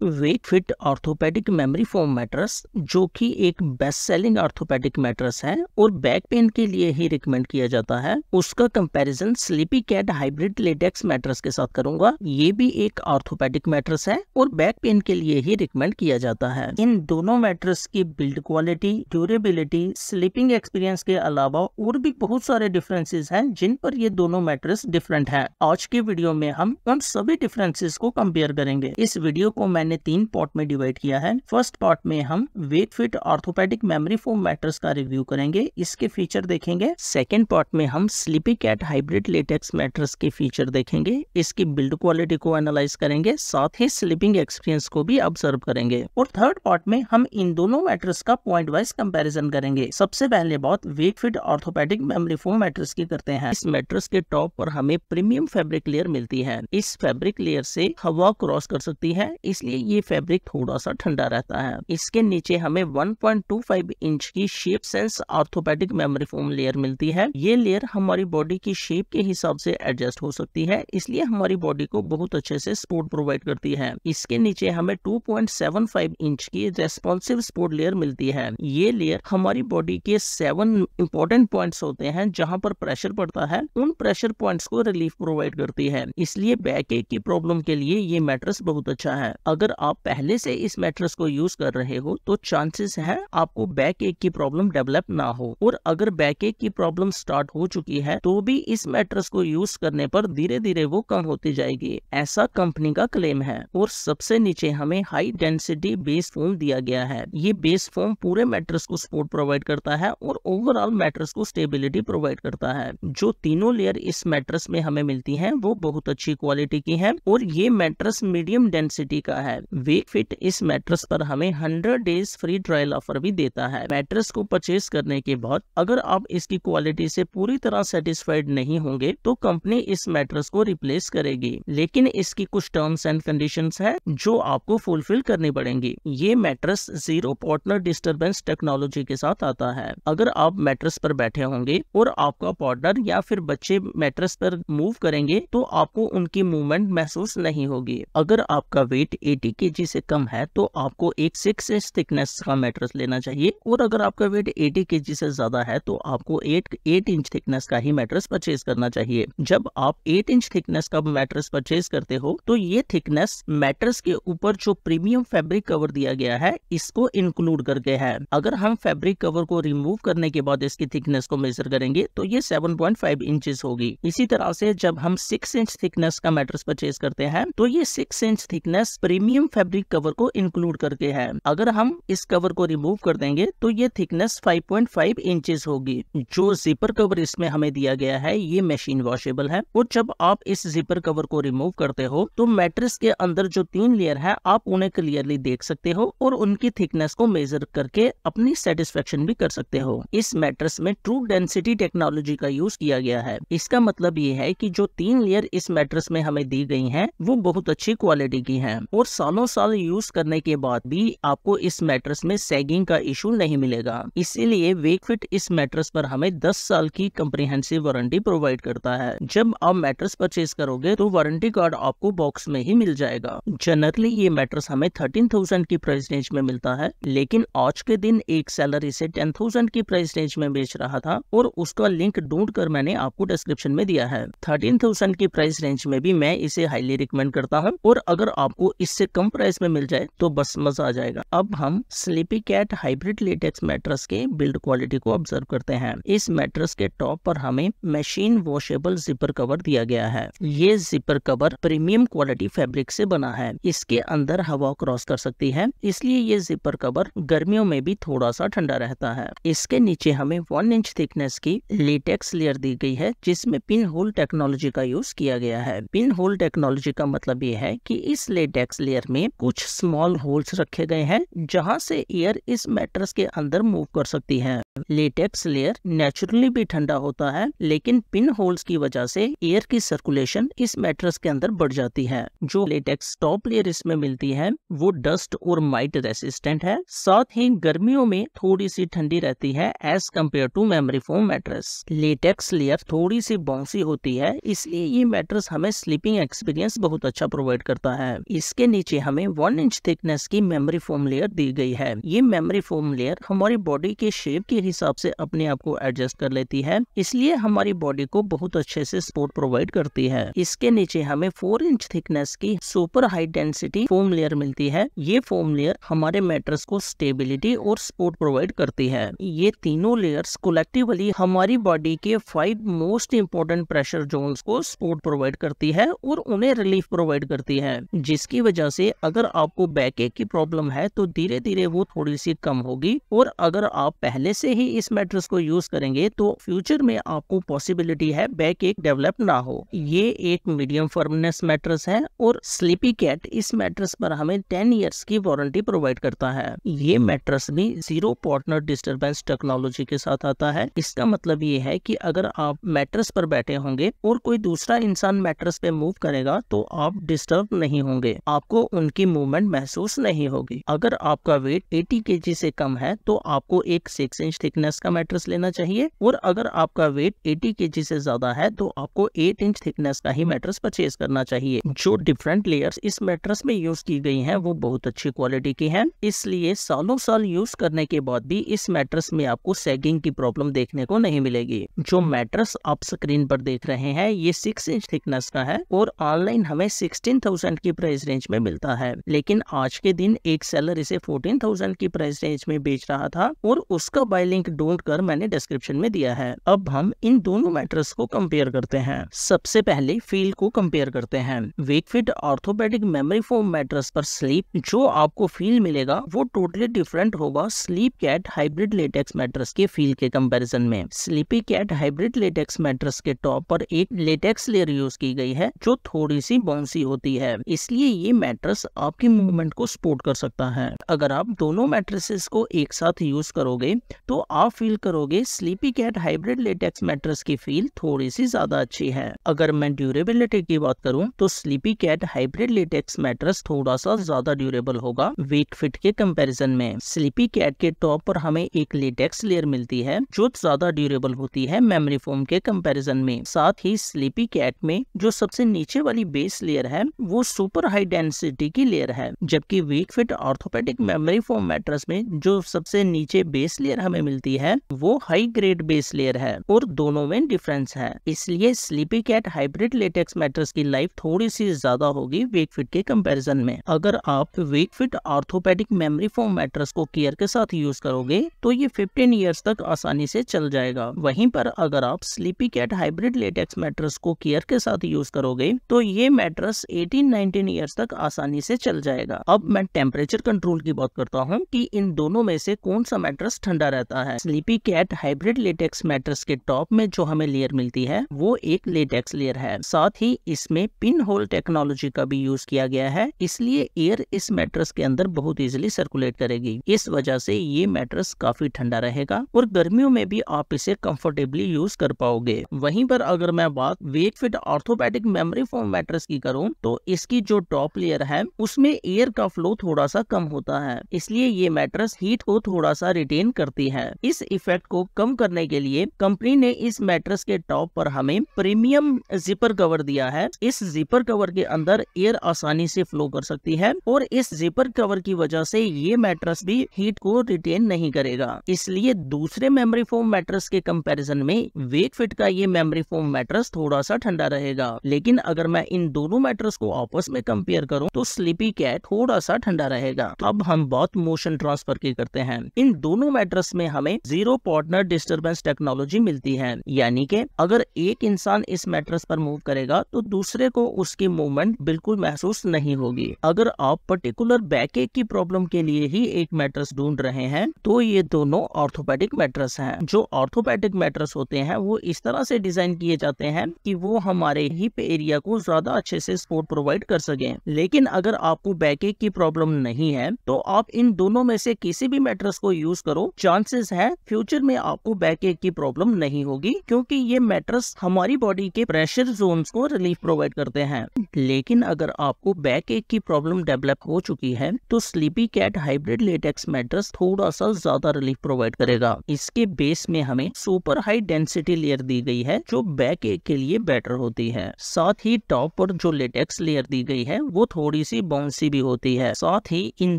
Wakefit orthopaedic memory foam mattress, जो कि एक बेस्ट सेलिंग ऑर्थोपेडिक मैट्रेस है और बैक पेन के लिए ही रिकमेंड किया जाता है, उसका comparison Sleepy Cat hybrid latex mattress के साथ करूंगा। ये भी एक ऑर्थोपेडिक मैट्रेस है और बैक पेन के लिए ही रिकमेंड किया जाता है। इन दोनों मैट्रेस की build quality, durability, sleeping experience के अलावा और भी बहुत सारे डिफरेंसेस हैं जिन पर ये दोनों मैट्रेस डिफरेंट है। आज के वीडियो में हम उन सभी डिफरेंसेस को कंपेयर करेंगे। इस वीडियो को मैंने 3 पार्ट में डिवाइड किया है। फर्स्ट पार्ट में हम Wakefit orthopaedic memory foam mattress का रिव्यू करेंगे, इसके फीचर देखेंगे। सेकंड पार्ट में हम Sleepy Cat hybrid latex mattress के फीचर देखेंगे, इसकी बिल्ड क्वालिटी को एनालाइज करेंगे, साथ ही स्लीपिंग एक्सपीरियंस को भी ऑब्जर्व करेंगे। और थर्ड पार्ट में हम इन दोनों मैट्रेस का पॉइंट वाइज कंपैरिजन करेंगे। सबसे पहले बात Wakefit orthopaedic memory foam mattress की करते हैं। इस मैट्रेस के टॉप पर हमें प्रीमियम फैब्रिक लेयर मिलती है। इस फैब्रिक लेयर से हवा क्रॉस कर सकती है, इसलिए ये फैब्रिक थोड़ा सा ठंडा रहता है। इसके नीचे हमें 1.25 इंच की shape sense orthopaedic memory foam layer मिलती है। ये लेयर हमारी बॉडी की शेप के हिसाब से एडजस्ट हो सकती है, इसलिए हमारी बॉडी को बहुत अच्छे से सपोर्ट प्रोवाइड करती है। इसके नीचे हमें 2.75 इंच की रेस्पॉन्सिव सपोर्ट लेयर मिलती है। ये लेयर हमारी बॉडी के 7 इंपॉर्टेंट पॉइंट्स होते हैं जहां पर प्रेशर पड़ता है, उन प्रेशर पॉइंट्स को रिलीफ प्रोवाइड करती है। इसलिए बैक एक की प्रॉब्लम के लिए ये मैट्रेस बहुत अच्छा है। अगर आप पहले से इस मैट्रेस को यूज कर रहे हो तो चांसेस है आपको बैक एक की प्रॉब्लम डेवलप ना हो, और अगर बैक एक की प्रॉब्लम स्टार्ट हो चुकी है तो भी इस मैट्रेस को यूज करने पर धीरे धीरे वो कम होती जाएगी, ऐसा कंपनी का क्लेम है। और सबसे नीचे हमें हाई डेंसिटी बेस फोम दिया गया है। ये बेस फोम पूरे मैट्रेस को सपोर्ट प्रोवाइड करता है और ओवरऑल मैट्रेस को स्टेबिलिटी प्रोवाइड करता है। जो तीनों लेयर इस मैट्रेस में हमें मिलती हैं वो बहुत अच्छी क्वालिटी की है और ये मैट्रेस मीडियम डेंसिटी का है। वेकफिट इस मैट्रेस पर हमें 100 डेज फ्री ट्रायल ऑफर भी देता है। मैट्रेस को परचेज करने के बाद अगर आप इसकी क्वालिटी से पूरी तरह सेटिस्फाइड नहीं होंगे तो कंपनी इस मैट्रेस को रिप्लेस करेगी, लेकिन इसकी कुछ टर्म्स एंड कंडीशंस है जो आपको फुलफिल करनी पड़ेंगी। ये mattress zero partner disturbance technology के साथ आता है। अगर आप मैट्रेस पर बैठे होंगे और आपका पार्टनर या फिर बच्चे मैट्रेस पर मूव करेंगे तो आपको उनकी मूवमेंट महसूस नहीं होगी। अगर आपका वेट 80 kg से कम है तो आपको एक 6 इंच थिकनेस का मैट्रेस लेना चाहिए, और अगर आपका वेट 80 kg से ज्यादा है तो आपको 8 इंच थिकनेस का ही मैट्रेस परचेज करना चाहिए। जब आप 8 इंच थिकनेस का मैट्रेस परचेज करते हो तो ये थिकनेस मैट्रेस के ऊपर जो प्रीमियम फैब्रिक कवर दिया गया है इसको इंक्लूड करके है। अगर हम फैब्रिक कवर को रिमूव करने के बाद इसकी थिकनेस को मेजर करेंगे तो ये 7.5 इंचेस होगी। इसी तरह से जब हम 6 इंच थिकनेस का मैट्रेस परचेज करते हैं तो ये 6 inch thickness premium fabric cover को इंक्लूड करके है। अगर हम इस कवर को रिमूव कर देंगे तो ये थिकनेस 5.5 इंचेस होगी। जो जिपर कवर इसमें हमें दिया गया है ये मशीन वॉशेबल है, और जब आप इस जिपर कवर को रिमूव करते हो तो मैट्रेस के अंदर जो 3 लेयर है आप उन्हें क्लियरली देख सकते हो और उनकी थिकनेस को मेजर करके अपनी सेटिस्फेक्शन भी कर सकते हो। इस मैट्रेस में ट्रू डेंसिटी टेक्नोलॉजी का यूज किया गया है। इसका मतलब ये है कि जो 3 लेयर इस मैट्रेस में हमें दी गई हैं वो बहुत अच्छी क्वालिटी की हैं, और सालों साल यूज करने के बाद भी आपको इस मैट्रेस में सैगिंग का इशू नहीं मिलेगा। इसीलिए वेकफिट इस मैट्रेस पर हमें 10 साल की कम्प्रिहेंसिव वारंटी प्रोवाइड करता है। जब आप मैट्रेस परचेज करोगे तो वारंटी कार्ड आपको बॉक्स में ही मिल जाएगा। जनरली ये मैट्रेस हमें 13,000 की प्राइस रेंज में मिलता है, लेकिन आज के दिन एक सेलर इसे 10,000 की प्राइस रेंज में बेच रहा था और उसका लिंक ढूंढ कर मैंने आपको डिस्क्रिप्शन में दिया है। 13,000 की प्राइस रेंज में भी मैं इसे हाईली रिकमेंड करता हूँ, और अगर आपको इससे कम प्राइस में मिल जाए तो बस मजा आ जाएगा। अब हम Sleepy Cat hybrid latex mattress के बिल्ड क्वालिटी को ऑब्जर्व करते हैं। इस मैट्रेस के टॉप पर हमें मशीन वॉशेबल जिपर कवर दिया गया है। ये zipper cover premium quality fabric से बना है। इसके अंदर हवा क्रॉस कर सकती है, इसलिए ये जिपर कवर गर्मियों में भी थोड़ा सा ठंडा रहता है। इसके नीचे हमें 1 इंच थिकनेस की लेटेक्स लेयर दी गई है जिसमें पिन होल टेक्नोलॉजी का यूज किया गया है। पिन होल टेक्नोलॉजी का मतलब ये है कि इस लेटेक्स लेयर में कुछ स्मॉल होल्स रखे गए हैं जहां से एयर इस मैट्रेस के अंदर मूव कर सकती है। लेटेक्स लेयर नेचुरली भी ठंडा होता है, लेकिन पिन होल्स की वजह से एयर की सर्कुलेशन इस मैट्रेस के अंदर बढ़ जाती है। जो लेटेक्स टॉप लेयर इसमें मिलती है वो डस्ट और माइट रेसिस्टेंट है, साथ ही गर्मियों में थोड़ी सी ठंडी रहती है as compare to memory foam mattress. Latex layer थोड़ी सी बाउंसी होती है, इसलिए ये मैट्रेस हमें स्लीपिंग एक्सपीरियंस बहुत अच्छा प्रोवाइड करता है। इसके नीचे नीचे हमें 1 इंच थिकनेस की मेमोरी फोम लेयर दी गई है। ये मेमोरी फोम लेयर हमारी बॉडी के शेप के हिसाब से अपने आप को एडजस्ट कर लेती है, इसलिए हमारी बॉडी को बहुत अच्छे से सपोर्ट प्रोवाइड करती है। इसके नीचे हमें 4 इंच थिकनेस की super high density foam layer मिलती है। ये फोम लेयर हमारे मैट्रेस को स्टेबिलिटी और सपोर्ट प्रोवाइड करती है। ये तीनों लेयर्स कलेक्टिवली हमारी बॉडी के 5 मोस्ट इंपोर्टेंट प्रेशर जोन्स को सपोर्ट प्रोवाइड करती है और उन्हें रिलीफ प्रोवाइड करती है, जिसकी वजह से अगर आपको बैक एक की प्रॉब्लम है तो धीरे धीरे वो थोड़ी सी कम होगी। और अगर आप पहले से ही इस मैट्रेस को यूज करेंगे तो फ्यूचर में आपको पॉसिबिलिटी है बैक एक डेवलप ना हो। ये एक मीडियम फर्मनेस मैट्रेस है और स्लीपी कैट इस मैट्रेस पर हमें 10 इयर्स की वारंटी प्रोवाइड करता है। ये मैट्रेस भी जीरो पार्टनर डिस्टरबेंस टेक्नोलॉजी के साथ आता है। इसका मतलब ये है कि अगर आप मैट्रेस पर बैठे होंगे और कोई दूसरा इंसान मैट्रेस पे मूव करेगा तो आप डिस्टर्ब नहीं होंगे, आपको उनकी मूवमेंट महसूस नहीं होगी। अगर आपका वेट 80 kg से कम है तो आपको एक 6 इंच थिकनेस का मैट्रेस लेना चाहिए, और अगर आपका वेट 80 kg से ज्यादा है तो आपको 8 इंच थिकनेस का ही मैट्रेस परचेज करना चाहिए। जो डिफरेंट लेयर्स इस मैट्रेस में यूज की गई हैं वो बहुत अच्छी क्वालिटी की हैं, इसलिए सालों साल यूज करने के बाद भी इस मैट्रेस में आपको सैगिंग की प्रॉब्लम देखने को नहीं मिलेगी। जो मैट्रेस आप स्क्रीन पर देख रहे हैं ये 6 इंच थिकनेस का है और ऑनलाइन हमें 16,000 की प्राइस रेंज में मिलता है, लेकिन आज के दिन एक सेलर इसे 14,000 की प्राइस रेंज में बेच रहा था और उसका बाय लिंक ढूंढ कर मैंने डिस्क्रिप्शन में दिया है। अब हम इन दोनों मैट्रेस को कंपेयर करते हैं। सबसे पहले फील को कंपेयर करते हैं। Wakefit orthopaedic memory foam mattress पर स्लीप जो आपको फील मिलेगा वो टोटली डिफरेंट होगा Sleep Cat hybrid latex mattress के फील के कंपैरिजन में। Sleepy Cat hybrid latex mattress के टॉप पर एक लेटेक्स लेयर यूज की गई है जो थोड़ी सी बाउंसी होती है, इसलिए ये मैट्रेस आपकी मूवमेंट को सपोर्ट कर सकता है। अगर आप दोनों मैट्रेसेस को एक साथ यूज करोगे तो आप फील करोगे Sleepy Cat hybrid latex mattress की फील थोड़ी सी ज्यादा अच्छी है। अगर मैं ड्यूरेबिलिटी की बात करूं तो Sleepy Cat hybrid latex mattress थोड़ा सा ज्यादा ड्यूरेबल होगा वेकफिट के कंपैरिजन में। स्लीपी कैट के टॉप पर हमें एक लेटेक्स लेयर मिलती है जो ज्यादा ड्यूरेबल होती है मेमोरी फोम के कंपैरिजन में। साथ ही स्लीपी कैट में जो सबसे नीचे वाली बेस लेयर है वो सुपर हाई डेंसिटी की लेयर है, जबकि Wakefit orthopaedic memory foam mattress में जो सबसे नीचे बेस लेयर हमें मिलती है वो हाई ग्रेड बेस लेयर है और दोनों में डिफरेंस है। इसलिए Sleepy Cat hybrid latex mattress की लाइफ थोड़ी सी ज्यादा होगी वेकफिट के कंपैरिजन में। अगर आप Wakefit orthopaedic memory foam mattress को केयर के साथ यूज करोगे तो ये 15 इयर्स तक आसानी से चल जाएगा। वहीं पर अगर आप Sleepy Cat hybrid latex mattress को केयर के साथ यूज करोगे तो ये मैट्रेस 18-19 इयर्स तक आसानी से चल जाएगा। अब मैं टेम्परेचर कंट्रोल की बात करता हूँ कि इन दोनों में से कौन सा मैट्रेस ठंडा रहता है। Sleepy Cat hybrid latex mattress के टॉप में जो हमें लेयर मिलती है वो एक लेटेक्स लेयर है। साथ ही इसमें पिन होल टेक्नोलॉजी का भी यूज किया गया है, इसलिए एयर इस मैट्रेस के अंदर बहुत इजीली सर्कुलेट करेगी। इस वजह से ये मैट्रेस काफी ठंडा रहेगा और गर्मियों में भी आप इसे कंफर्टेबली यूज कर पाओगे। वहीं पर अगर मैं बात Wakefit orthopaedic memory foam mattress की करूं तो इसकी जो टॉप लेयर है उसमें एयर का फ्लो थोड़ा सा कम होता है, इसलिए ये मैट्रेस हीट को थोड़ा सा रिटेन करती है। इस इफेक्ट को कम करने के लिए कंपनी ने इस मैट्रेस के टॉप पर हमें प्रीमियम जिपर कवर दिया है। इस जिपर कवर के अंदर एयर आसानी से फ्लो कर सकती है और इस जिपर कवर की वजह से ये मैट्रेस भी हीट को रिटेन नहीं करेगा। इसलिए दूसरे मेमोरी फोम मैट्रेस के कंपैरिजन में वेकफिट का ये मेमोरी फोम मैट्रेस थोड़ा सा ठंडा रहेगा। लेकिन अगर मैं इन दोनों मैट्रेस को आपस में कंपेयर करूं तो स्लीपी कैट थोड़ा सा ठंडा रहेगा। अब हम बात मोशन ट्रांसफर की करते हैं। इन दोनों मैट्रेस में हमें जीरो पार्टनर डिस्टरबेंस टेक्नोलॉजी मिलती है, यानी कि अगर एक इंसान इस मैट्रेस पर मूव करेगा तो दूसरे को उसकी मूवमेंट बिल्कुल महसूस नहीं होगी। अगर आप पर्टिकुलर बैक एक की प्रॉब्लम के लिए ही एक मैट्रेस ढूंढ रहे हैं तो ये दोनों ऑर्थोपेडिक मैट्रेस हैं। जो ऑर्थोपेडिक मैट्रेस होते हैं वो इस तरह से डिजाइन किए जाते हैं कि वो हमारे हिप एरिया को ज्यादा अच्छे से सपोर्ट प्रोवाइड कर सके। लेकिन अगर आपको बैक एक की प्रॉब्लम नहीं है तो आप इन दोनों में से किसी भी मैट्रेस को यूज करो, चांसेस है फ्यूचर में आपको बैक एक की प्रॉब्लम नहीं होगी, क्योंकि ये मैट्रेस हमारी बॉडी के प्रेशर जोन्स को रिलीफ प्रोवाइड करते हैं। लेकिन अगर आपको बैक एक की प्रॉब्लम डेवलप हो चुकी है तो Sleepy Cat hybrid latex mattress थोड़ा सा ज्यादा रिलीफ प्रोवाइड करेगा। इसके बेस में हमें सुपर हाई डेंसिटी लेयर दी गई है जो बैक एक के लिए बेटर होती है। साथ ही टॉप पर जो लेटेक्स लेयर दी गई है वो थोड़ी थोड़ी सी बाउंसी भी होती है। साथ ही इन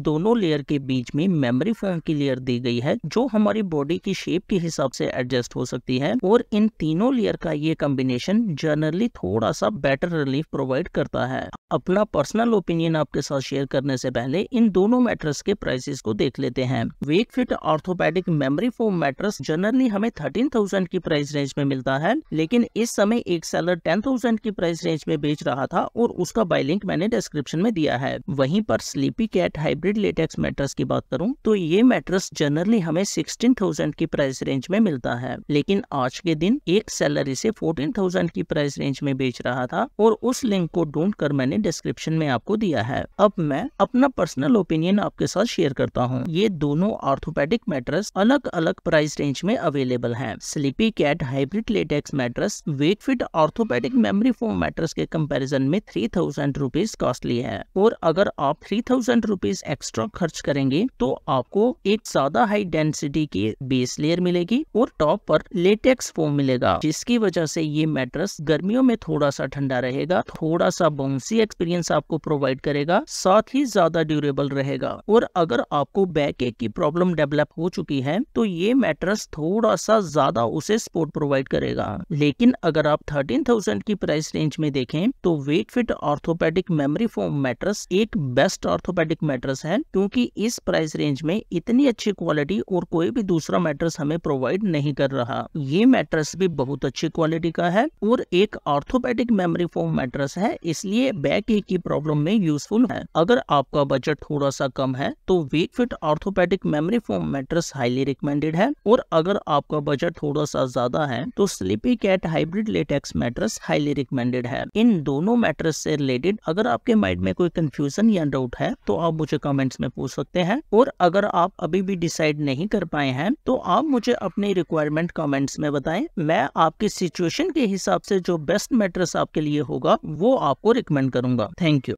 दोनों लेयर के बीच में मेमोरी फोम की लेयर दी गई है जो हमारी बॉडी की शेप के हिसाब से एडजस्ट हो सकती है, और इन तीनों लेयर का ये कॉम्बिनेशन जनरली थोड़ा सा बेटर रिलीफ प्रोवाइड करता है। अपना पर्सनल ओपिनियन आपके साथ शेयर करने से पहले इन दोनों मैट्रेस के प्राइसेस को देख लेते हैं। Wakefit orthopaedic memory foam mattress generally हमें 13,000 की प्राइस रेंज में मिलता है, लेकिन इस समय एक सेलर 10,000 की प्राइस रेंज में बेच रहा था और उसका बाय लिंक मैंने डिस्क्रिप्शन में दिया है। वहीं पर Sleepy Cat hybrid latex mattress की बात करूं तो ये मैट्रेस जनरली हमें 16,000 की प्राइस रेंज में मिलता है, लेकिन आज के दिन एक सेलर इसे 14,000 की प्राइस रेंज में बेच रहा था और उस लिंक को ढूंढ कर मैंने डिस्क्रिप्शन में आपको दिया है। अब मैं अपना पर्सनल ओपिनियन आपके साथ शेयर करता हूँ। ये दोनों ऑर्थोपेडिक मैट्रेस अलग अलग प्राइस रेंज में अवेलेबल हैं। Sleepy Cat hybrid latex mattress Wakefit orthopaedic memory foam mattress के कंपैरिजन में 3,000 रुपीज कॉस्टली है, और अगर आप 3,000 रुपीज एक्स्ट्रा खर्च करेंगे तो आपको एक ज्यादा हाई डेंसिटी की बेस लेयर मिलेगी और टॉप पर लेटेक्स फोम मिलेगा, जिसकी वजह से ये मैट्रेस गर्मियों में थोड़ा सा ठंडा रहेगा, थोड़ा सा बाउंसी एक्सपीरियंस आपको प्रोवाइड करेगा, साथ ही ज्यादा ड्यूरेबल रहेगा। और अगर आपको बैक एक की प्रॉब्लम डेवलप हो चुकी है तो ये मैट्रेस थोड़ा सा ज्यादा उसे सपोर्ट प्रोवाइड करेगा। लेकिन अगर आप 13,000 की प्राइस रेंज में देखें तो Wakefit orthopaedic memory foam mattress एक बेस्ट ऑर्थोपेडिक मैट्रेस है, क्योंकि इस प्राइस रेंज में इतनी अच्छी क्वालिटी और कोई भी दूसरा मैट्रेस हमें प्रोवाइड नहीं कर रहा। ये मैट्रेस भी बहुत अच्छी क्वालिटी का है और एक ऑर्थोपेडिक मेमोरी फोम मैट्रेस है, इसलिए बैक एक की प्रॉब्लम में यूजफुल है। अगर आपका बजट थोड़ा सा कम है तो Wakefit orthopaedic memory foam mattress highly recommended है, और अगर आपका बजट थोड़ा सा ज्यादा है तो Sleepy Cat hybrid latex mattress highly recommended है। इन दोनों मैट्रेस से रिलेटेड अगर आपके माइंड में कोई कंफ्यूजन या डाउट है तो आप मुझे कमेंट्स में पूछ सकते हैं, और अगर आप अभी भी डिसाइड नहीं कर पाए हैं तो आप मुझे अपनी रिक्वायरमेंट कमेंट्स में बताएं। मैं आपकी सिचुएशन के हिसाब से जो बेस्ट मैट्रेस आपके लिए होगा वो आपको रिकमेंड करूंगा। Thank you.